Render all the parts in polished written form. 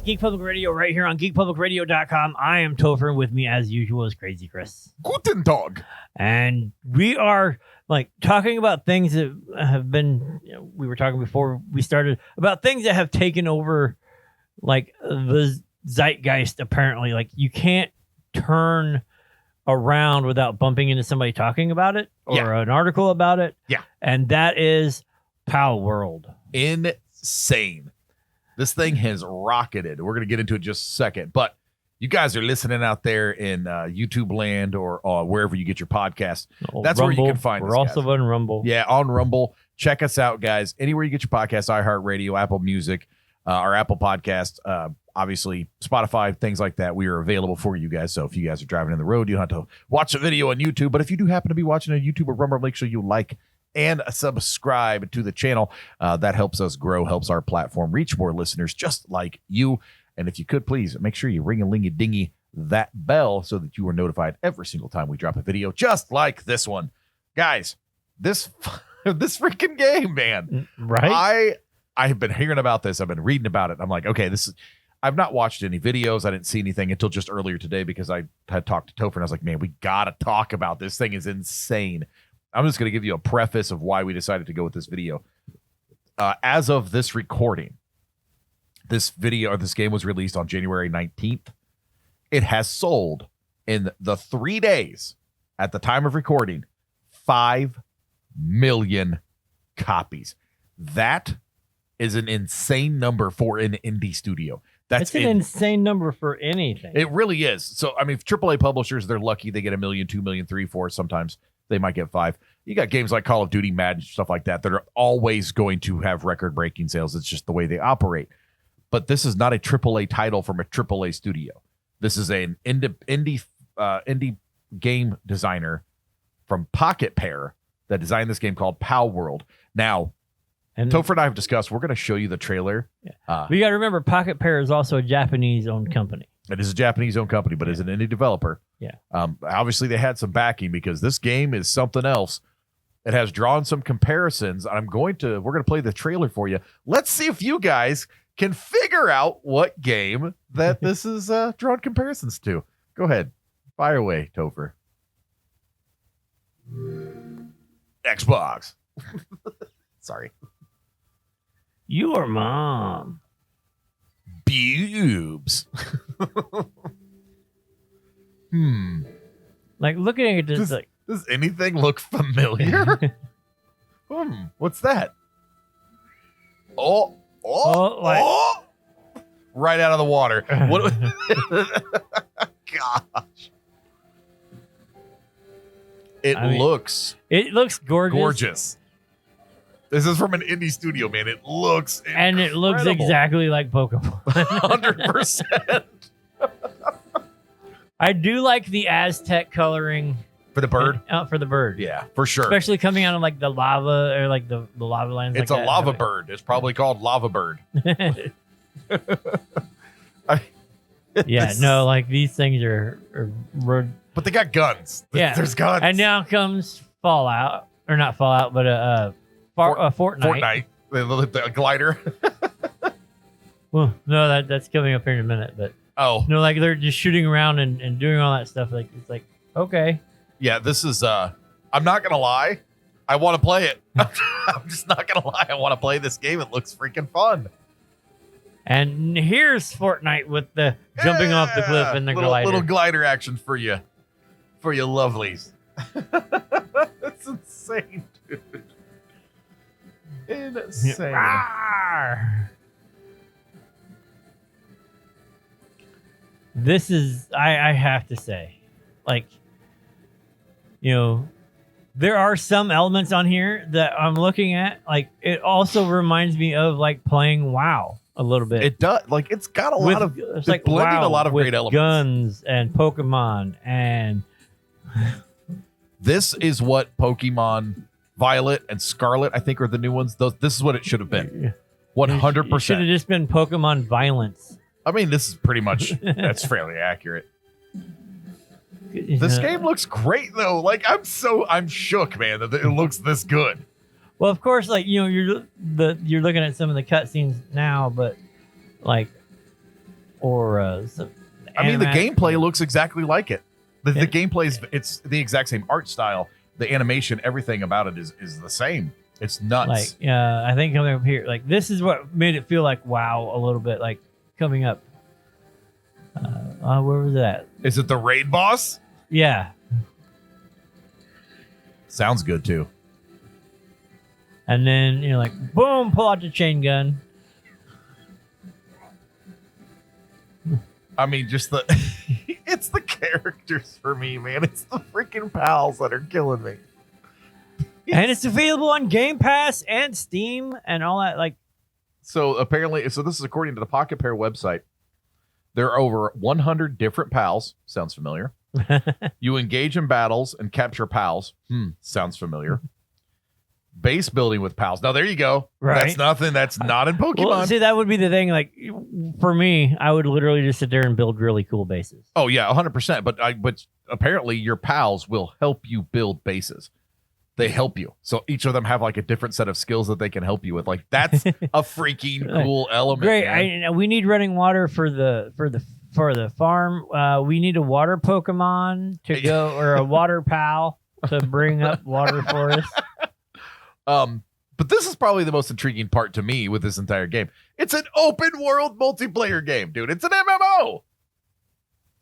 Geek Public Radio right here on geekpublicradio.com. I am Topher, and with me, as usual, is Crazy Chris. Guten Tag. And we are talking about things that have been, we were talking before we started about things that have taken over the zeitgeist, apparently. You can't turn around without bumping into somebody talking about it or an article about it. Yeah. And that is Palworld. Insane. This thing has rocketed. We're going to get into it just a second. But you guys are listening out there in YouTube land or wherever you get your podcasts. That's Rumble. where you can find us. We're also on Rumble. Yeah, on Rumble. Check us out, guys. Anywhere you get your podcasts, iHeartRadio, Apple Music, our Apple Podcast, obviously Spotify, things like that. We are available for you guys. So if you guys are driving in the road, you don't have to watch a video on YouTube. But if you do happen to be watching a YouTube or Rumble, make sure you like and subscribe to the channel. That helps us grow, helps our platform reach more listeners just like you. And if you could, please make sure you ring-a-ling-a-dingy that bell so that you are notified every single time we drop a video just like this one. Guys, this freaking game, man. Right? I have been hearing about this. I've been reading about it. I'm like, okay, I've not watched any videos. I didn't see anything until just earlier today because I had talked to Topher and I was like, man, we got to talk about this. Thing is insane. I'm just going to give you a preface of why we decided to go with this video. As of this recording, this game was released on January 19th. It has sold in the 3 days at the time of recording 5 million copies. That is an insane number for an indie studio. That's an insane number for anything. It really is. So, I mean, AAA publishers, they're lucky. They get 1 million, 2 million, 3, 4. Sometimes they might get 5. You got games like Call of Duty, Madden, stuff like that are always going to have record-breaking sales. It's just the way they operate. But this is not a AAA title from a AAA studio. This is an indie game designer from Pocket Pair that designed this game called Palworld. Now, Topher and I have discussed, we're going to show you the trailer. Yeah. You got to remember, Pocket Pair is also a Japanese-owned company. It is a Japanese-owned company, but is an indie developer. Yeah. Obviously, they had some backing because this game is something else. It has drawn some comparisons. We're going to play the trailer for you. Let's see if you guys can figure out what game that this is drawn comparisons to. Go ahead. Fire away, Topher. Xbox. Sorry. Your mom. Boobs. Looking at this, does anything look familiar? What's that? Oh! Right out of the water. What? Gosh. It looks gorgeous. This is from an indie studio, man. It looks incredible. And it looks exactly like Pokemon. 100%. I do like the Aztec coloring. For the bird? For the bird. Yeah, for sure. Especially coming out of the lava or the lava lands. It's a lava bird. It's probably called Lava Bird. These things are but they got guns. Yeah. There's guns. And now comes Fallout. Or not Fallout, but Fortnite. The glider. Well, no, that's coming up here in a minute. But they're just shooting around and doing all that stuff. It's okay. Yeah, this is I'm not gonna lie, I want to play it. I'm just not gonna lie, I want to play this game. It looks freaking fun. And here's Fortnite with the jumping off the cliff and the glider. Little glider action for you lovelies. That's insane, dude. Insane. Rawr. This is, I have to say, there are some elements on here that I'm looking at. It also reminds me of playing WoW a little bit. It does. It's got a lot of, it's blending WoW a lot of great elements. Guns and Pokemon and. This is what Pokemon Violet and Scarlet, I think, are the new ones. This is what it should have been. 100%. It should have just been Pokemon Violence. I mean, this is pretty much, that's fairly accurate. This game looks great, though. I'm shook, man, that it looks this good. Well, of course, you're looking at some of the cutscenes now, but or I mean, the gameplay looks exactly like it. The gameplay it's the exact same art style. The animation, everything about it is the same. It's nuts. Like, I think coming up here, like this is what made it feel like WoW a little bit. Like coming up, where was that? Is it the raid boss? Yeah, sounds good too. And then like boom, pull out the chain gun. I mean, just the it's the characters for me, man. It's the freaking pals that are killing me. And it's available on Game Pass and Steam and all that. Like, so apparently, this is according to the Pocket Pair website. There are over 100 different pals. Sounds familiar. You engage in battles and capture pals. Sounds familiar. Base building with pals. Now there you go. Right. That's not in Pokemon. Well, see, that would be the thing. Like for me, I would literally just sit there and build really cool bases. Oh yeah, 100%. But apparently your pals will help you build bases. They help you. So each of them have like a different set of skills that they can help you with. Like that's a freaking cool element. Great. We need running water for the farm. We need a water Pokemon to go, or a water pal to bring up water for us. But this is probably the most intriguing part to me with this entire game. It's an open world multiplayer game, dude. It's an MMO.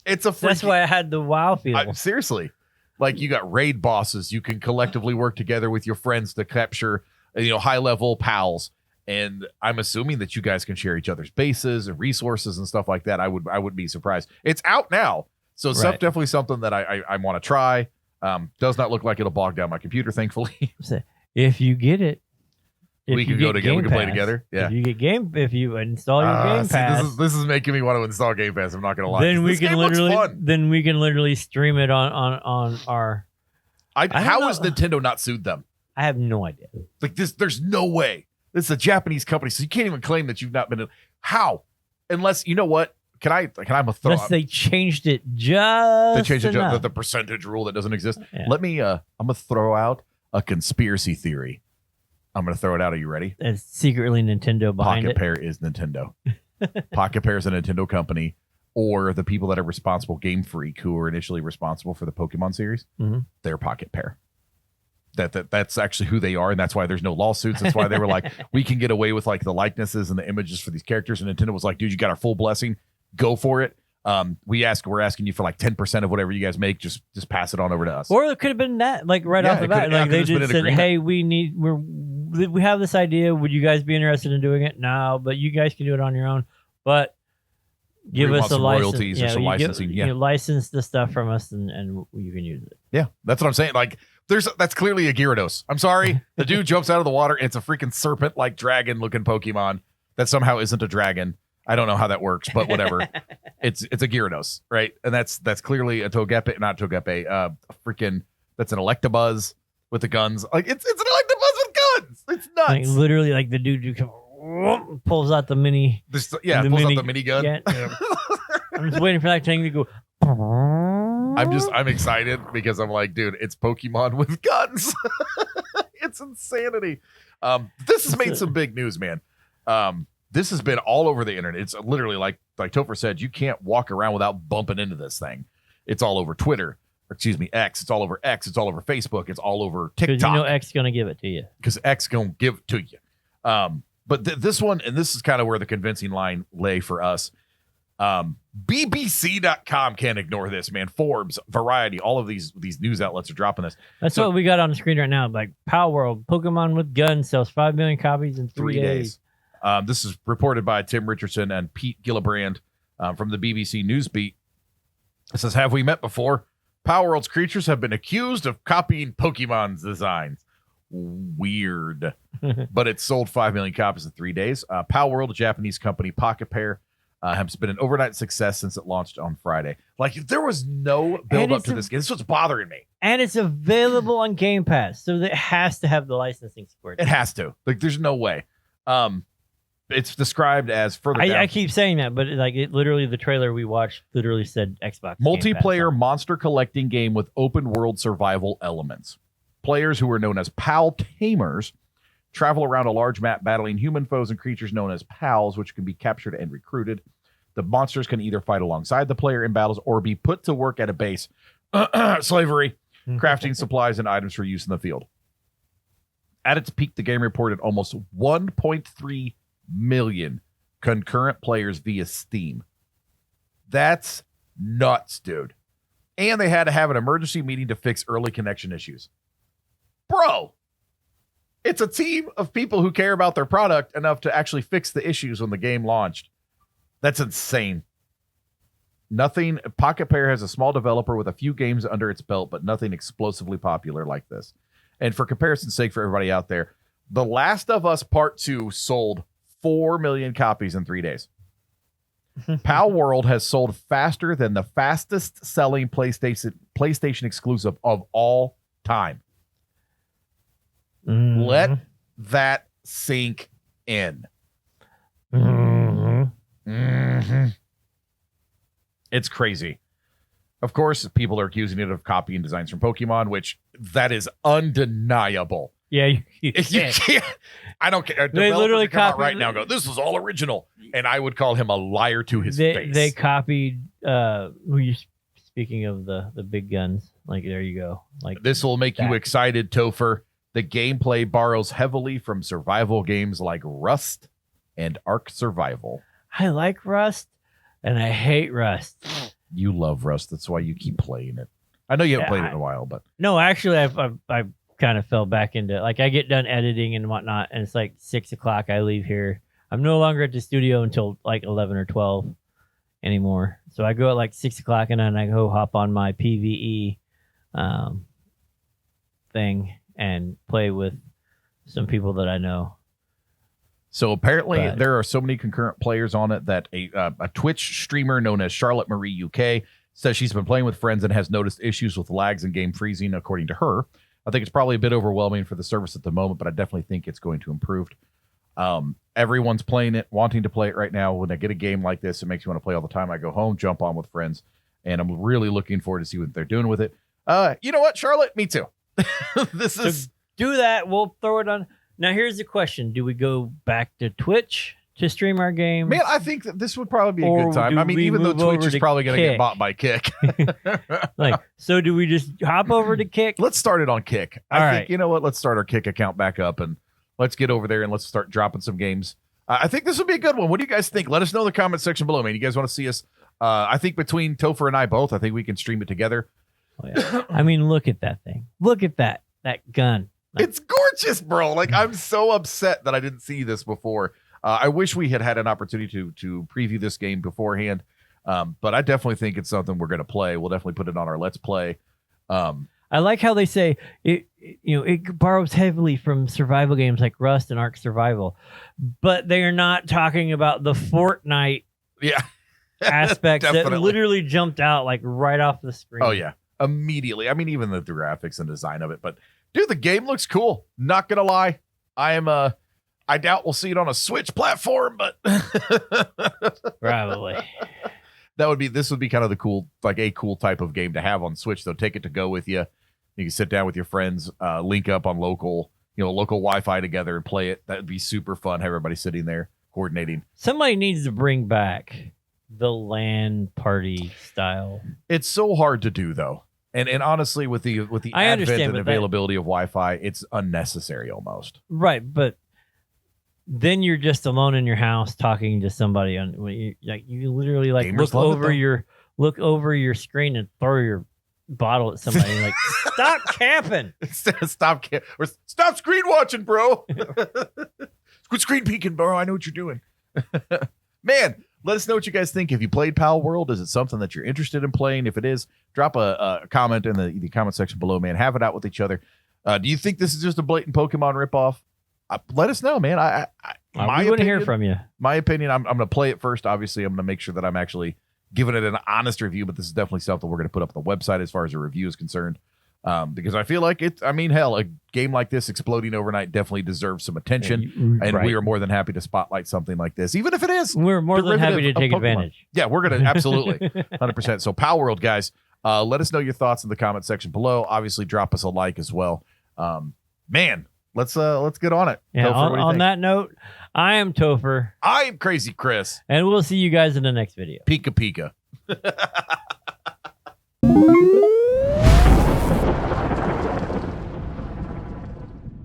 That's why I had the WoW feel. Seriously. Like you got raid bosses. You can collectively work together with your friends to capture, high level pals. And I'm assuming that you guys can share each other's bases and resources and stuff like that. I would be surprised. It's out now. So it's definitely something that I want to try. Does not look like it'll bog down my computer, thankfully. If you get it, we can go together. We can play together. Yeah. If you install your Game Pass, this is making me want to install Game Pass. I'm not gonna lie. Then we can literally stream it on our. How has Nintendo not sued them? I have no idea. Like this, there's no way. This is a Japanese company, so you can't even claim that you've not been. How? Unless you know what? Can I throw? Unless they changed it just. They changed the percentage rule that doesn't exist. Yeah. Let me. I'm gonna throw out a conspiracy theory. I'm going to throw it out. Are you ready? It's secretly Nintendo behind Pocket Pair is Nintendo. Pocket Pair is a Nintendo company, or the people that are responsible, Game Freak, who were initially responsible for the Pokemon series, they're Pocket Pair. That's actually who they are, and that's why there's no lawsuits. That's why they were like, we can get away with like the likenesses and the images for these characters. And Nintendo was like, dude, you got our full blessing. Go for it. We're asking you for like 10% of whatever you guys make. Just pass it on over to us. Or it could have been that, like right off the bat, like they just said, "Hey, we have this idea. Would you guys be interested in doing it?" No, but you guys can do it on your own. But give us a license, royalties or some licensing. You license the stuff from us, and you can use it. Yeah, that's what I'm saying. Like, that's clearly a Gyarados. I'm sorry, the dude jumps out of the water. And it's a freaking serpent, like dragon looking Pokemon that somehow isn't a dragon. I don't know how that works, but whatever. It's a Gyarados, right? And that's clearly a Togepi, not Togepi. That's an Electabuzz with the guns. Like it's an Electabuzz with guns. It's nuts. Like, literally, like the dude who pulls out the mini. Pulls out the mini gun. Yeah. I'm just waiting for that thing to go. I'm excited because I'm like, dude, it's Pokemon with guns. It's insanity. This has made some big news, man. This has been all over the internet. It's literally like Topher said, you can't walk around without bumping into this thing. It's all over Twitter, X. It's all over X. It's all over Facebook. It's all over TikTok. Because you know X is going to give it to you. Because X going to give it to you. But this one, and this is kind of where the convincing line lay for us. BBC.com can't ignore this, man. Forbes, Variety, all of these news outlets are dropping this. That's what we got on the screen right now. Like Palworld, Pokemon with Guns sells 5 million copies in 3 days. This is reported by Tim Richardson and Pete Gillibrand from the BBC Newsbeat. It says, have we met before? Palworld's creatures have been accused of copying Pokemon's designs. Weird. But it sold 5 million copies in 3 days. Palworld, a Japanese company, Pocket Pair, has been an overnight success since it launched on Friday. Like, there was no build up to this game. This was bothering me. And it's available on Game Pass, so it has to have the licensing support. It has to. Like, there's no way. It's described as further down. I keep saying that, but literally the trailer we watched literally said Xbox. Multiplayer monster collecting game with open world survival elements. Players who are known as Pal Tamers travel around a large map battling human foes and creatures known as pals, which can be captured and recruited. The monsters can either fight alongside the player in battles or be put to work at a base. Slavery, crafting supplies and items for use in the field. At its peak, the game reported almost 1.3 million concurrent players via Steam. That's nuts, dude. And they had to have an emergency meeting to fix early connection issues. Bro, it's a team of people who care about their product enough to actually fix the issues when the game launched. That's insane. Nothing. Pocket Pair has a small developer with a few games under its belt, but nothing explosively popular like this. And for comparison's sake, for everybody out there, The Last of Us Part 2 sold 4 million copies in 3 days. Palworld has sold faster than the fastest selling PlayStation exclusive of all time. Mm-hmm. Let that sink in. Mm-hmm. Mm-hmm. It's crazy. Of course, people are accusing it of copying designs from Pokemon, which that is undeniable. Yeah, you can't. I don't care. They literally come out copied right now and go, this is all original. And I would call him a liar to his face. They copied who you speaking of the big guns. Like, there you go. Like, this will make you excited, Topher. The gameplay borrows heavily from survival games like Rust and Ark Survival. I like Rust and I hate Rust. You love Rust. That's why you keep playing it. I know you haven't played it in a while, but no, actually, I kind of fell back into it. Like, I get done editing and whatnot, and it's like 6 o'clock. I leave here. I'm no longer at the studio until like 11 or 12 anymore. So I go at like 6 o'clock, and then I go hop on my PvE thing and play with some people that I know. So apparently there are so many concurrent players on it that a Twitch streamer known as Charlotte Marie UK says she's been playing with friends and has noticed issues with lags and game freezing, according to her. I think it's probably a bit overwhelming for the service at the moment, but I definitely think it's going to improve. Everyone's playing it, wanting to play it right now. When I get a game like this, it makes me want to play all the time. I go home, jump on with friends, and I'm really looking forward to see what they're doing with it. You know what, Charlotte? Me too. Do that. We'll throw it on. Now, here's the question. Do we go back to Twitch to stream our game? Man, I think that this would probably be a good time. I mean, even though Twitch is probably going to get bought by Kick. So do we just hop over to Kick? Let's start it on Kick. I think, you know what? Let's start our Kick account back up and let's get over there and let's start dropping some games. I think this would be a good one. What do you guys think? Let us know in the comment section below, man. You guys want to see us? I think between Topher and I both, I think we can stream it together. Oh, yeah. I mean, look at that thing. Look at that gun. It's gorgeous, bro. Like, I'm so upset that I didn't see this before. I wish we had an opportunity to preview this game beforehand. But I definitely think it's something we're going to play. We'll definitely put it on our Let's Play. I like how they say it borrows heavily from survival games like Rust and Ark Survival, but they are not talking about the Fortnite aspects that literally jumped out like right off the screen. Oh yeah, immediately. I mean, even the graphics and design of it, but dude, the game looks cool. Not gonna lie, I doubt we'll see it on a Switch platform, but probably. This would be kind of the cool type of game to have on Switch, though. Take it to go with you. You can sit down with your friends, link up on local Wi-Fi together and play it. That'd be super fun. Have everybody sitting there coordinating. Somebody needs to bring back the LAN party style. It's so hard to do, though. And honestly, with the advent and availability of Wi-Fi, it's unnecessary almost. Right, but then you're just alone in your house talking to somebody you literally Gamers look over your screen and throw your bottle at somebody and stop camping. Stop screen watching, bro. Quit screen peeking, bro. I know what you're doing. Man, let us know what you guys think. Have you played Palworld? Is it something that you're interested in playing? If it is, drop a comment in the comment section below, man. Have it out with each other. Do you think this is just a blatant Pokemon ripoff? Let us know, man. I want to hear from you. My opinion, I'm going to play it first. Obviously, I'm going to make sure that I'm actually giving it an honest review, but this is definitely something we're going to put up on the website as far as a review is concerned. Because I feel like a game like this exploding overnight definitely deserves some attention. And we are more than happy to spotlight something like this, even if it is. We're more than happy to take advantage. Yeah, we're going to absolutely 100%. So Palworld, guys, let us know your thoughts in the comment section below. Obviously, drop us a like as well. Man, let's get on it. Yeah, Topher, what do you on think? that note, I am Topher, I'm Crazy Chris. and we'll see you guys in the next video. Pika Pika.